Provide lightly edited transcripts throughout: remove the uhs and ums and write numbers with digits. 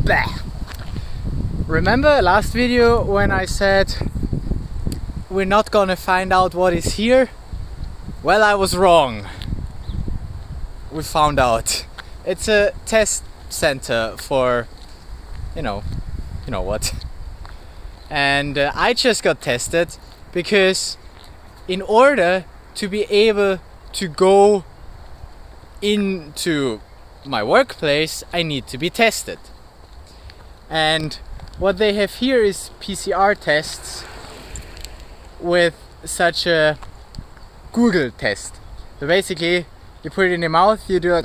Bleh. Remember last video when I said we're not gonna find out what is here? Well, I was wrong. We found out. It's a test center for, you know what. And I just got tested because in order to be able to go into my workplace, I need to be tested. And what they have here is PCR tests with such a Google test. So basically, you put it in your mouth, you do it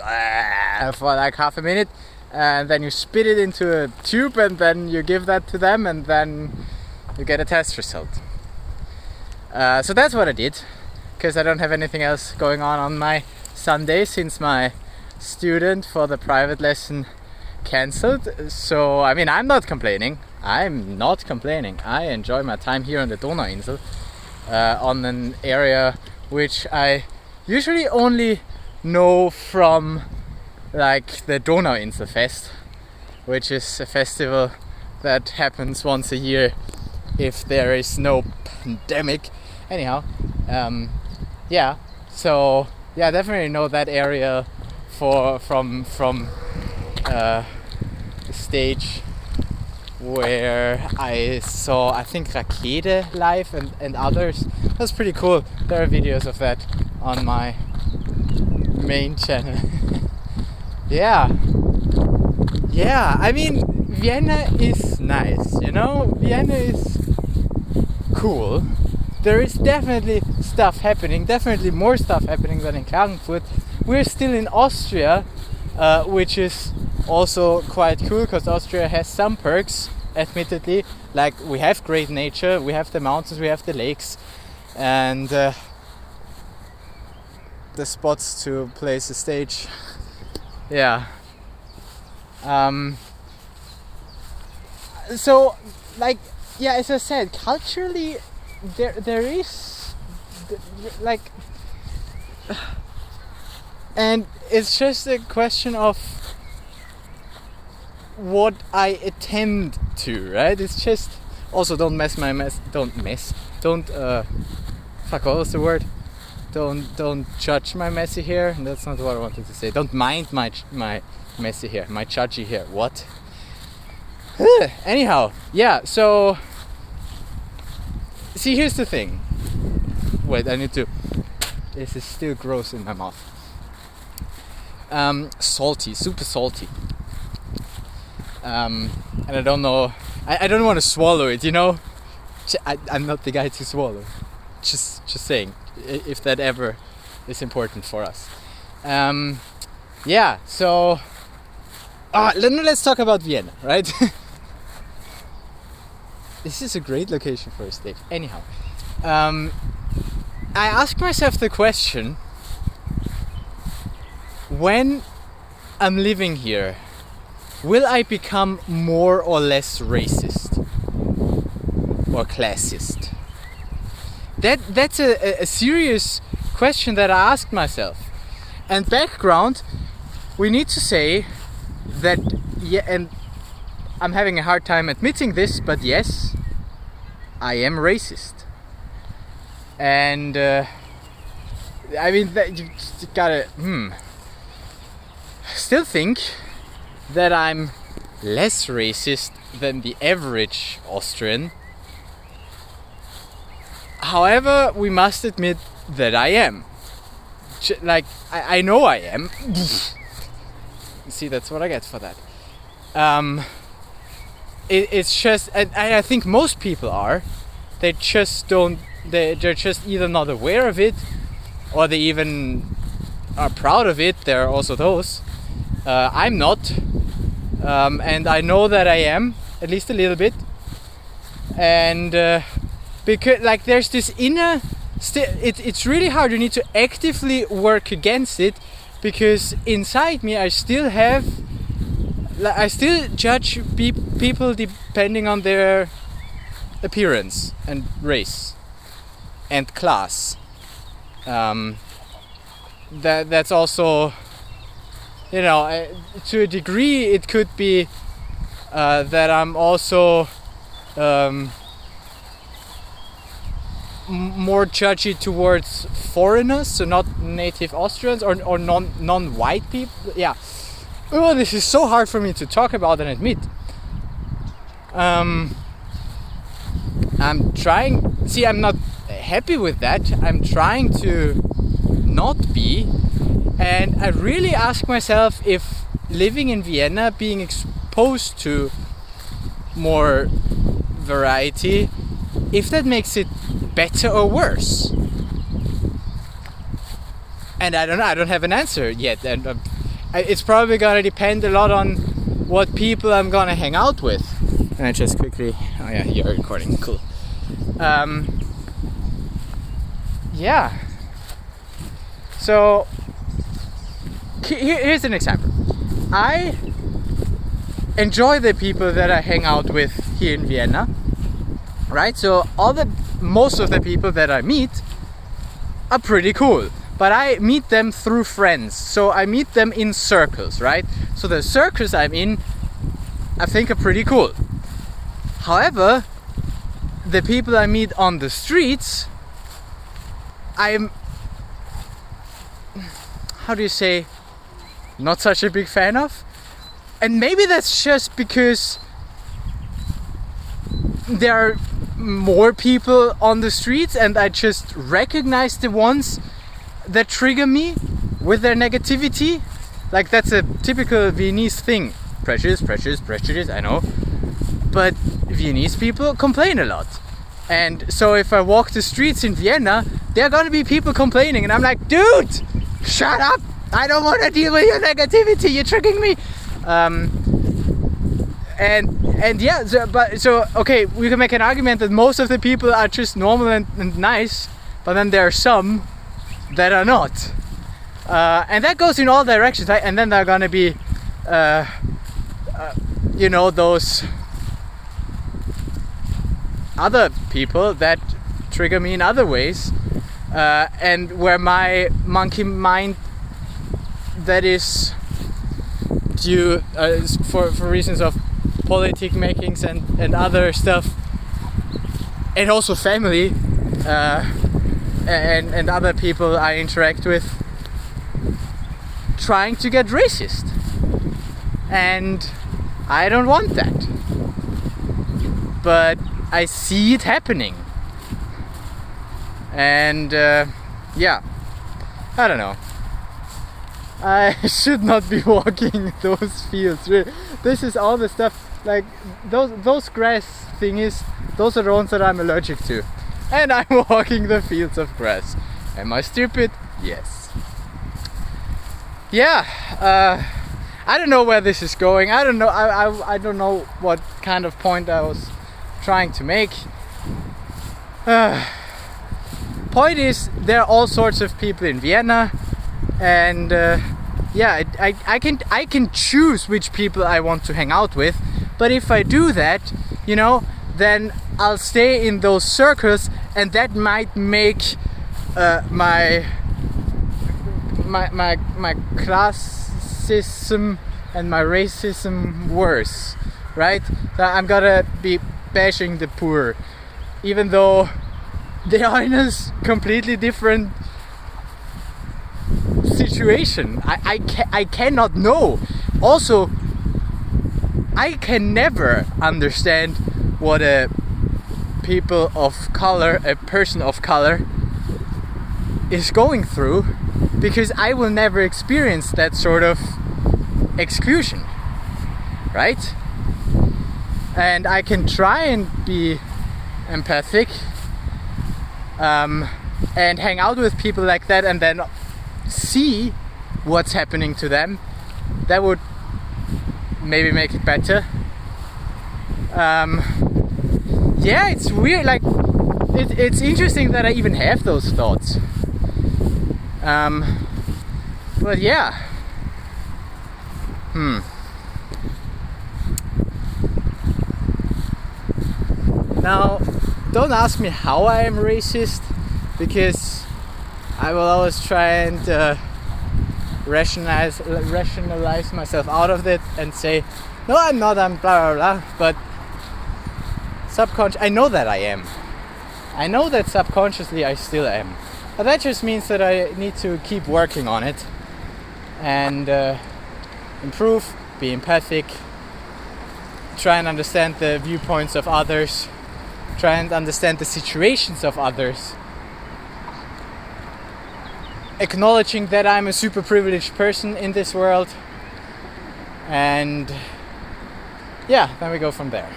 for like half a minute, and then you spit it into a tube, and then you give that to them, and then you get a test result. So that's what I did, because I don't have anything else going on my Sunday since my student for the private lesson cancelled. So I mean, I'm not complaining. I enjoy my time here on the Donauinsel, on an area which I usually only know from like the Donauinselfest, which is a festival that happens once a year if there is no pandemic. Anyhow, so I definitely know that area from the stage where I saw, I think, Rakete live and others. That's pretty cool. There are videos of that on my main channel. Yeah, I mean, Vienna is nice, Vienna is cool. There is definitely stuff happening, definitely more stuff happening than in Klagenfurt. We're still in Austria, which is also quite cool, because Austria has some perks, admittedly. Like, we have great nature, we have the mountains, we have the lakes, and the spots to place a stage. Yeah. So, like, yeah, as I said, culturally, there is, like, and it's just a question of what I attend to, right? It's just, also don't fuck, what was the word? Don't judge my messy hair. That's not what I wanted to say. Don't mind my messy hair, my judgy hair. What? Anyhow, yeah, so see, here's the thing. Wait, this is still gross in my mouth. Salty, super salty. And I don't know, I don't want to swallow it, I'm not the guy to swallow. Just saying, if that ever is important for us. Yeah, so let's talk about Vienna, right? This is a great location for a stage. Anyhow, I ask myself the question, when I'm living here, will I become more or less racist or classist? That's a serious question that I asked myself. And background, we need to say that, yeah, and I'm having a hard time admitting this, but yes, I am racist. And I mean, you gotta still think that I'm less racist than the average Austrian. However, we must admit that I am. Like, I know I am. See, that's what I get for that. It's just, I think most people are. They just don't. They're just either not aware of it, or they even are proud of it. There are also those. I'm not, and I know that I am, at least a little bit. And because, like, there's this inner. It's really hard. You need to actively work against it, because inside me I still judge people depending on their appearance and race and class. That's also, to a degree, it could be that I'm also more judgy towards foreigners, so not native Austrians or non-white people. Yeah. Oh, this is so hard for me to talk about and admit. I'm trying. See, I'm not happy with that. I'm trying to not be, and I really ask myself if living in Vienna, being exposed to more variety, if that makes it better or worse. And I don't know, I don't have an answer yet, and it's probably gonna depend a lot on what people I'm gonna hang out with. And I just quickly, oh yeah, you're recording, cool. Yeah. So here's an example. I enjoy the people that I hang out with here in Vienna, right? So most of the people that I meet are pretty cool, but I meet them through friends. So I meet them in circles, right? So the circles I'm in, I think, are pretty cool. However, the people I meet on the streets, I'm, how do you say, not such a big fan of. And maybe that's just because there are more people on the streets and I just recognize the ones that trigger me with their negativity. Like, that's a typical Viennese thing. Prejudice, I know. But Viennese people complain a lot. And so if I walk the streets in Vienna, there are gonna be people complaining, and I'm like, dude, shut up! I don't want to deal with your negativity. You're tricking me. And yeah, so okay, we can make an argument that most of the people are just normal and nice, but then there are some that are not, and that goes in all directions, right? And then there are gonna be, those other people that trigger me in other ways, and where my monkey mind, that is due for reasons of politic makings and other stuff, and also family, and other people I interact with, trying to get racist, and I don't want that, but I see it happening, and yeah, I don't know. I should not be walking those fields. This is all the stuff, like those grass thingies, those are the ones that I'm allergic to. And I'm walking the fields of grass. Am I stupid? Yes. Yeah, I don't know where this is going. I don't know. I don't know what kind of point I was trying to make. Point is, there are all sorts of people in Vienna, and yeah, I can choose which people I want to hang out with. But if I do that, then I'll stay in those circles, and that might make my classism and my racism worse, right? So I'm gonna be bashing the poor, even though they are in a completely different situation. I cannot know. Also, I can never understand what a person of color is going through, because I will never experience that sort of exclusion, right? And I can try and be empathic, and hang out with people like that, and then see what's happening to them. That would maybe make it better. Yeah, it's weird. Like, it's interesting that I even have those thoughts. But yeah. Now, don't ask me how I am racist, because I will always try and rationalize myself out of it and say, no, I'm not, I'm blah blah blah. But I know that I am. I know that subconsciously I still am. But that just means that I need to keep working on it and improve, be empathic, try and understand the viewpoints of others, try and understand the situations of others, acknowledging that I'm a super privileged person in this world, and yeah, then we go from there.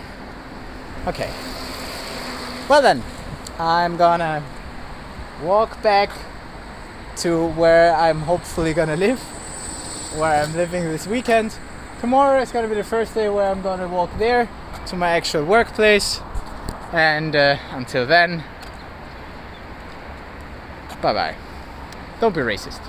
Okay, well then, I'm gonna walk back to where I'm hopefully gonna live, where I'm living this weekend. Tomorrow is gonna be the first day where I'm gonna walk there to my actual workplace, and until then, bye bye. Don't be racist.